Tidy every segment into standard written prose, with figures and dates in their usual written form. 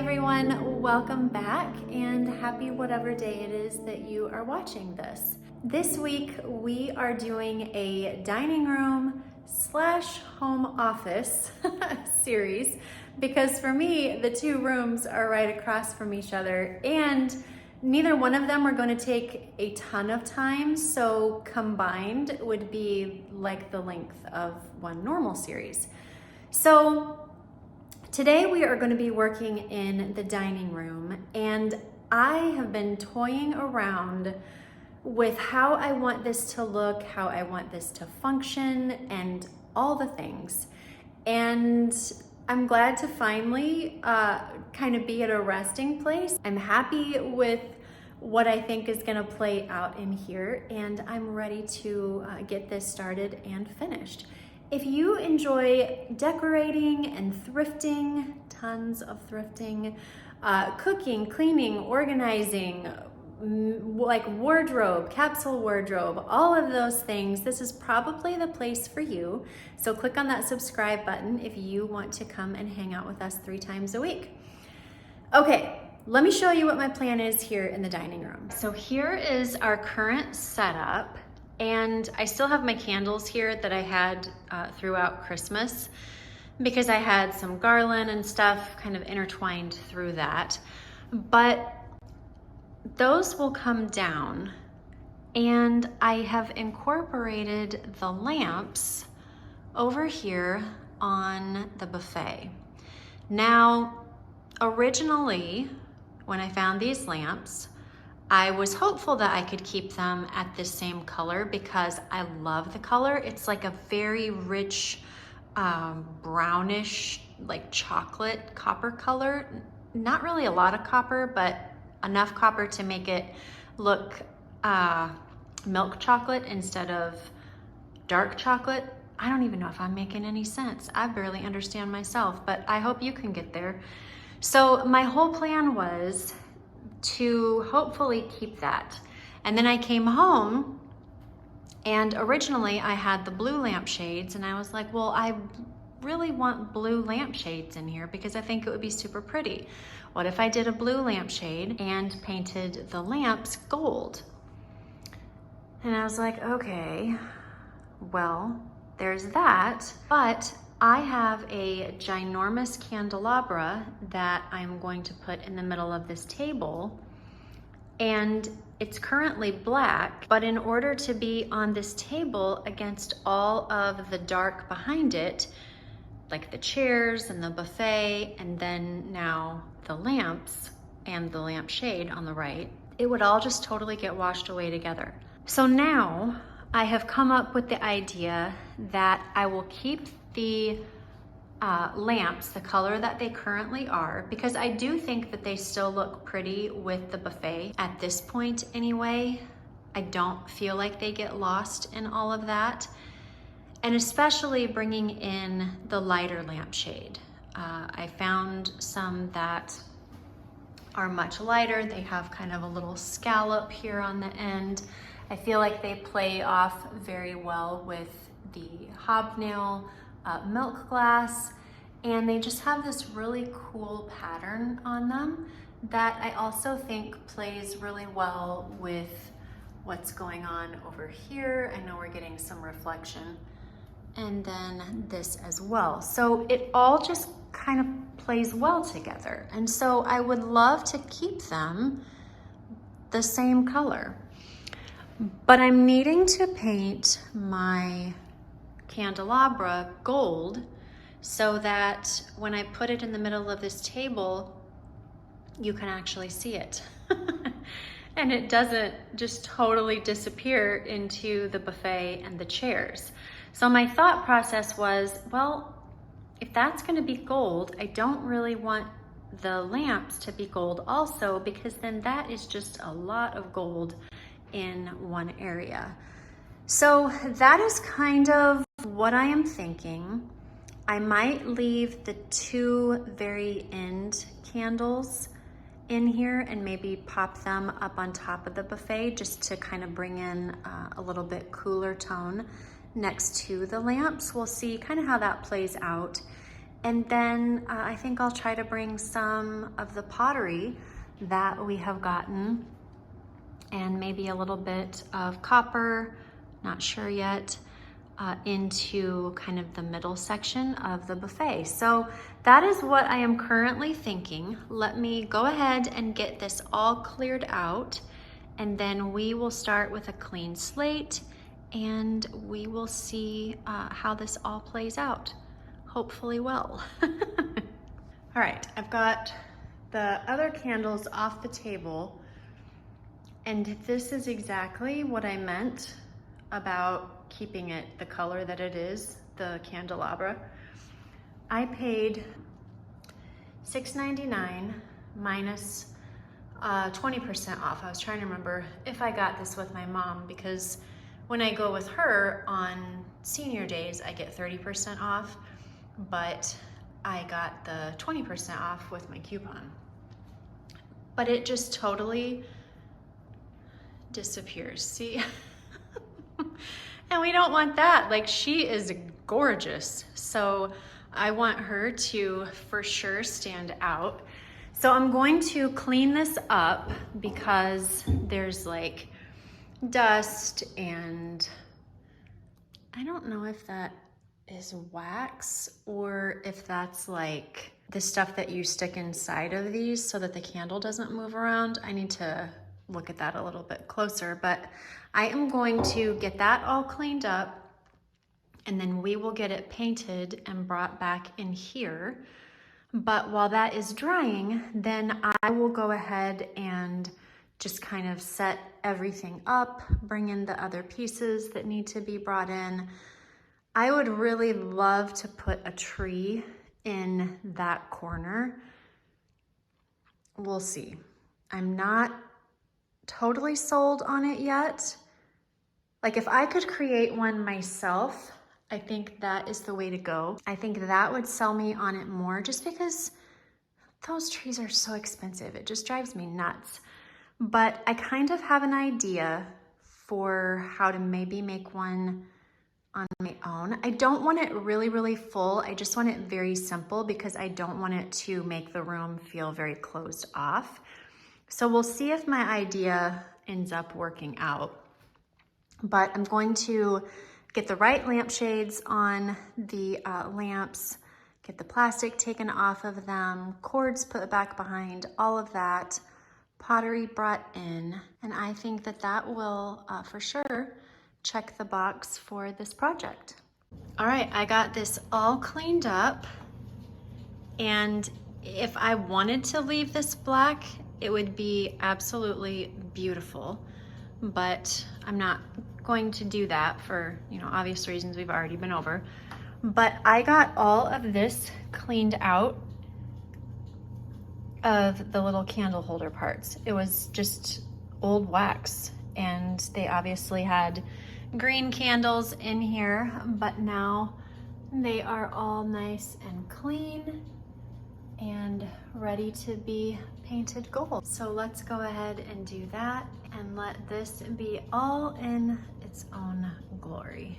everyone, welcome back and happy whatever day it is that you are watching this. This week we are doing a dining room slash home office series because for me the two rooms are right across from each other and neither one of them are going to take a ton of time, so combined would be like the length of one normal series. So today we are going to be working in the dining room, and I have been toying around with how I want this to look, how I want this to function, and all the things. And I'm glad to finally kind of be at a resting place. I'm happy with what I think is going to play out in here, and I'm ready to get this started and finished. If you enjoy decorating and thrifting, tons of thrifting, cooking, cleaning, organizing, like wardrobe, capsule wardrobe, all of those things, this is probably the place for you. So click on that subscribe button if you want to come and hang out with us 3 times a week. Okay, let me show you what my plan is here in the dining room. So here is our current setup. And I still have my candles here that I had throughout Christmas because I had some garland and stuff kind of intertwined through that. But those will come down, and I have incorporated the lamps over here on the buffet. Now, originally, when I found these lamps, I was hopeful that I could keep them at this same color because I love the color. It's like a very rich, brownish, like chocolate copper color. Not really a lot of copper, but enough copper to make it look milk chocolate instead of dark chocolate. I don't even know if I'm making any sense. I barely understand myself, but I hope you can get there. So my whole plan was to hopefully keep that. And then I came home, and originally I had the blue lampshades, and I was like, well, I really want blue lampshades in here because I think it would be super pretty. What if I did a blue lampshade and painted the lamps gold? And I was like, okay, well, there's that, but I have a ginormous candelabra that I'm going to put in the middle of this table, and it's currently black, but in order to be on this table against all of the dark behind it, like the chairs and the buffet, and then now the lamps and the lampshade on the right, it would all just totally get washed away together. So now I have come up with the idea that I will keep the lamps the color that they currently are, because I do think that they still look pretty with the buffet at this point anyway. I don't feel like they get lost in all of that, and especially bringing in the lighter lampshade. I found some that are much lighter. They have kind of a little scallop here on the end. I feel like they play off very well with the hobnail milk glass, and they just have this really cool pattern on them that I also think plays really well with what's going on over here. I know we're getting some reflection, and then this as well. So it all just kind of plays well together, and so I would love to keep them the same color. But I'm needing to paint my candelabra gold so that when I put it in the middle of this table, you can actually see it. And it doesn't just totally disappear into the buffet and the chairs. So my thought process was, well, if that's going to be gold, I don't really want the lamps to be gold also, because then that is just a lot of gold in one area. So that is kind of what I am thinking. I might leave the 2 very end candles in here and maybe pop them up on top of the buffet just to kind of bring in a little bit cooler tone next to the lamps. We'll see kind of how that plays out. And then I think I'll try to bring some of the pottery that we have gotten and maybe a little bit of copper, not sure yet, into kind of the middle section of the buffet. So that is what I am currently thinking. Let me go ahead and get this all cleared out, and then we will start with a clean slate and we will see how this all plays out. Hopefully well. All right, I've got the other candles off the table, and this is exactly what I meant about keeping it the color that it is, the candelabra. I paid $6.99 minus 20% off. I was trying to remember if I got this with my mom, because when I go with her on senior days, I get 30% off, but I got the 20% off with my coupon. But it just totally disappears, see? And we don't want that. Like, she is gorgeous. So I want her to for sure stand out. So I'm going to clean this up because there's like dust, and I don't know if that is wax or if that's like the stuff that you stick inside of these so that the candle doesn't move around. I need to look at that a little bit closer, but I am going to get that all cleaned up, and then we will get it painted and brought back in here. But while that is drying, then I will go ahead and just kind of set everything up, bring in the other pieces that need to be brought in. I would really love to put a tree in that corner. We'll see. I'm not totally sold on it yet. Like, if I could create one myself, I think that is the way to go. I think that would sell me on it more, just because those trees are so expensive. It just drives me nuts. But I kind of have an idea for how to maybe make one on my own. I don't want it really, really full. I just want it very simple because I don't want it to make the room feel very closed off. So we'll see if my idea ends up working out. But I'm going to get the right lampshades on the lamps, get the plastic taken off of them, cords put back behind, all of that, pottery brought in, and I think that that will for sure check the box for this project. All right, I got this all cleaned up, and if I wanted to leave this black, it would be absolutely beautiful, but I'm not going to do that for, you know, obvious reasons we've already been over. But I got all of this cleaned out of the little candle holder parts. It was just old wax, and they obviously had green candles in here, but now they are all nice and clean and ready to be painted gold. So let's go ahead and do that and let this be all in its own glory.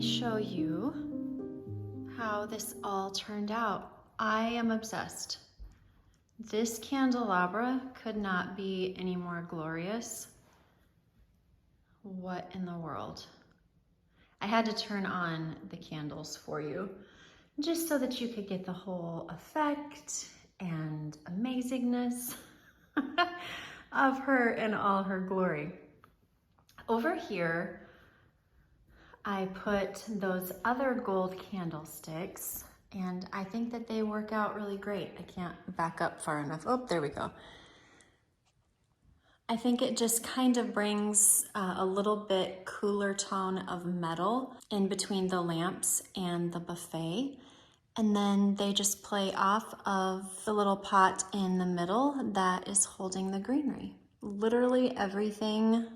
show you how this all turned out. I am obsessed. This candelabra could not be any more glorious. What in the world? I had to turn on the candles for you just so that you could get the whole effect and amazingness of her in all her glory. Over here, I put those other gold candlesticks, and I think that they work out really great. I can't back up far enough. Oh, there we go. I think it just kind of brings a little bit cooler tone of metal in between the lamps and the buffet. And then they just play off of the little pot in the middle that is holding the greenery. Literally everything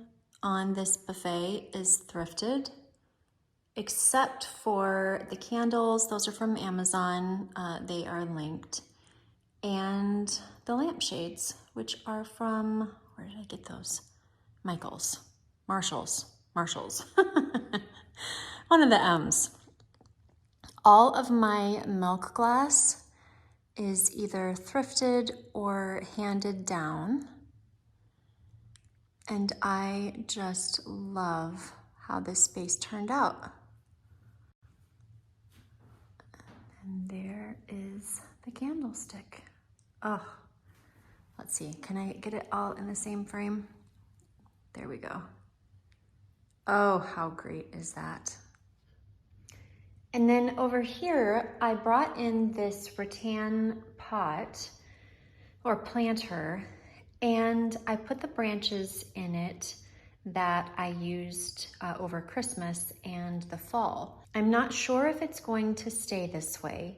on this buffet is thrifted, except for the candles. Those are from Amazon. They are linked. And the lampshades, which are from, where did I get those? Marshalls. One of the M's. All of my milk glass is either thrifted or handed down. And I just love how this space turned out. And there is the candlestick. Oh, let's see, can I get it all in the same frame? There we go. Oh, how great is that? And then over here, I brought in this rattan pot or planter, and I put the branches in it that I used over Christmas and the fall. I'm not sure if it's going to stay this way.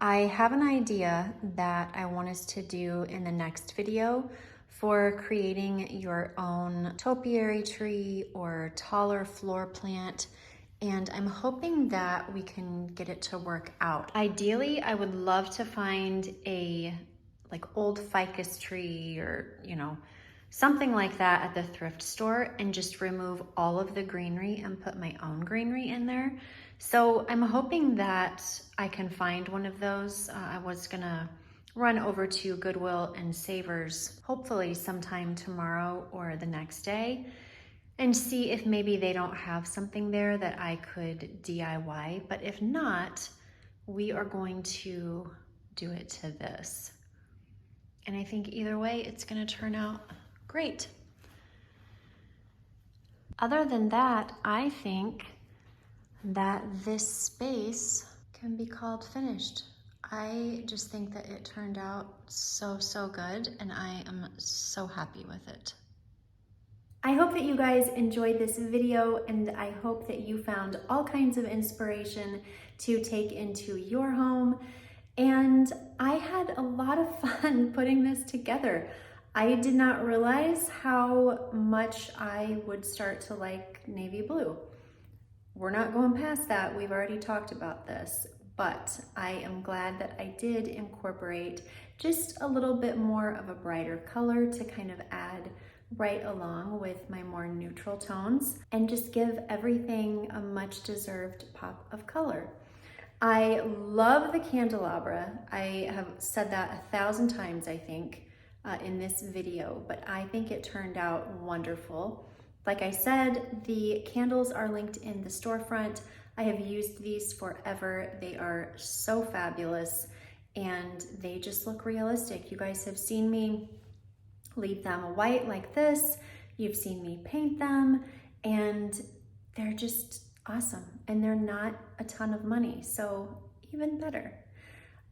I have an idea that I want us to do in the next video for creating your own topiary tree or taller floor plant. And I'm hoping that we can get it to work out. Ideally, I would love to find a old ficus tree or, something like that at the thrift store and just remove all of the greenery and put my own greenery in there. So I'm hoping that I can find one of those. I was gonna run over to Goodwill and Savers, hopefully sometime tomorrow or the next day, and see if maybe they don't have something there that I could DIY. But if not, we are going to do it to this. And I think either way, it's gonna turn out great. Other than that, I think that this space can be called finished. I just think that it turned out so good, and I am so happy with it. I hope that you guys enjoyed this video, and I hope that you found all kinds of inspiration to take into your home. And I had a lot of fun putting this together. I did not realize how much I would start to like navy blue. We're not going past that. We've already talked about this, but I am glad that I did incorporate just a little bit more of a brighter color to kind of add right along with my more neutral tones and just give everything a much deserved pop of color. I love the candelabra. I have said that 1,000 times, I think, in this video, but I think it turned out wonderful. Like I said, the candles are linked in the storefront. I have used these forever. They are so fabulous and they just look realistic. You guys have seen me leave them white like this. You've seen me paint them, and they're just awesome. And they're not a ton of money, so even better.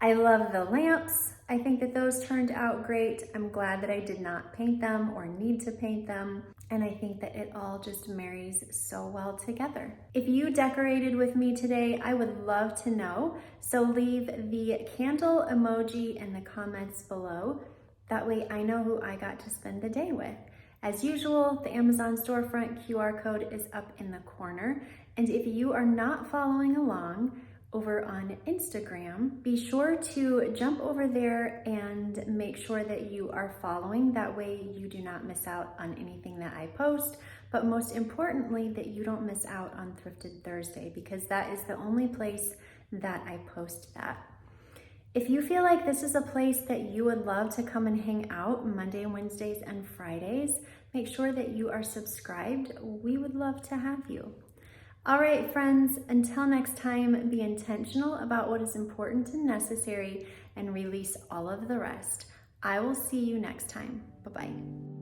I love the lamps. I think that those turned out great. I'm glad that I did not paint them or need to paint them. And I think that it all just marries so well together. If you decorated with me today, I would love to know. So leave the candle emoji in the comments below. That way I know who I got to spend the day with. As usual, the Amazon storefront QR code is up in the corner. And if you are not following along, over on Instagram. Be sure to jump over there and make sure that you are following. That way you do not miss out on anything that I post, but most importantly, that you don't miss out on Thrifted Thursday, because that is the only place that I post that. If you feel like this is a place that you would love to come and hang out Monday, Wednesdays, and Fridays, make sure that you are subscribed. We would love to have you. All right, friends, until next time, be intentional about what is important and necessary and release all of the rest. I will see you next time. Bye-bye.